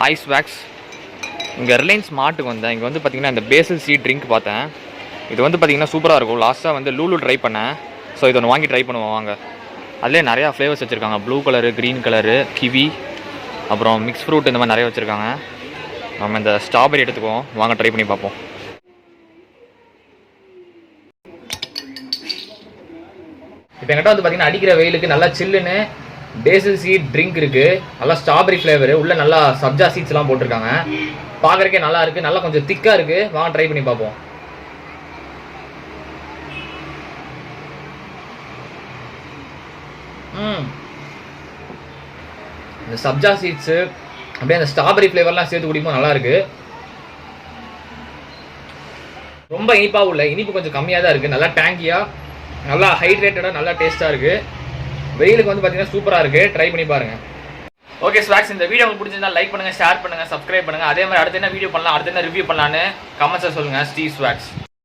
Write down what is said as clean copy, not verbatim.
Ice wax. இங்கே Reliance மார்ட்டுக்கு வந்தேன். இங்கே வந்து பார்த்தீங்கன்னா இந்த பேசல் சீ ட்ரிங்க் பார்த்தேன். இது வந்து பார்த்தீங்கன்னா சூப்பராக இருக்கும். லாஸ்ட்டாக வந்து லூலு ட்ரை பண்ணேன். ஸோ இது ஒன்று வாங்கி ட்ரை பண்ணுவோம் வாங்க. அதிலே நிறையா ஃப்ளேவர்ஸ் வச்சுருக்காங்க. Blue colour, green colour, kiwi, அப்புறம் மிக்ஸ் ஃப்ரூட், இந்த மாதிரி நிறைய வச்சுருக்காங்க. நம்ம இந்த ஸ்ட்ராபெரி எடுத்துக்குவோம், வாங்க ட்ரை பண்ணி பார்ப்போம். இப்போ என்கிட்ட வந்து பார்த்தீங்கன்னா அடிக்கிற வெயிலுக்கு நல்லா சில்லுன்னு பேசல் சீட் ட்ரிங்க் இருக்குது. நல்லா ஸ்ட்ராபெரி ஃப்ளேவர், உள்ள நல்லா சப்ஜா சீட்ஸ்லாம் போட்டிருக்காங்க. பார்க்குறக்கே நல்லா இருக்குது, நல்லா கொஞ்சம் திக்காக இருக்குது. வாங்க ட்ரை பண்ணி பார்ப்போம். இந்த சப்ஜா சீட்ஸு அப்படியே அந்த ஸ்ட்ராபெரி ஃப்ளேவர்லாம் சேர்த்து குடிக்கும்போது நல்லா இருக்குது. ரொம்ப இனிப்பாகவும் இல்லை, இனிப்பு கொஞ்சம் கம்மியாக தான் இருக்குது. நல்லா டேங்கியாக, நல்லா ஹைட்ரேட்டடாக, நல்லா டேஸ்ட்டாக இருக்குது. வெயிலுக்கு வந்து பார்த்தீங்கன்னா சூப்பராக இருக்குது. ட்ரை பண்ணி பாருங்கள். ஓகே ஸ்வாக்ஸ், இந்த வீடியோ உங்களுக்கு பிடிச்சிருந்தா லைக் பண்ணுங்கள், ஷேர் பண்ணுங்கள், சப்ஸ்கிரைப் பண்ணுங்கள். அதே மாதிரி அடுத்த என்ன வீடியோ பண்ணலாம், அடுத்த என்ன ரிவ்யூ பண்ணலான்னு கமெண்ட்ஸில் சொல்லுங்கள். ஸ்டீவ் ஸ்வாக்ஸ்.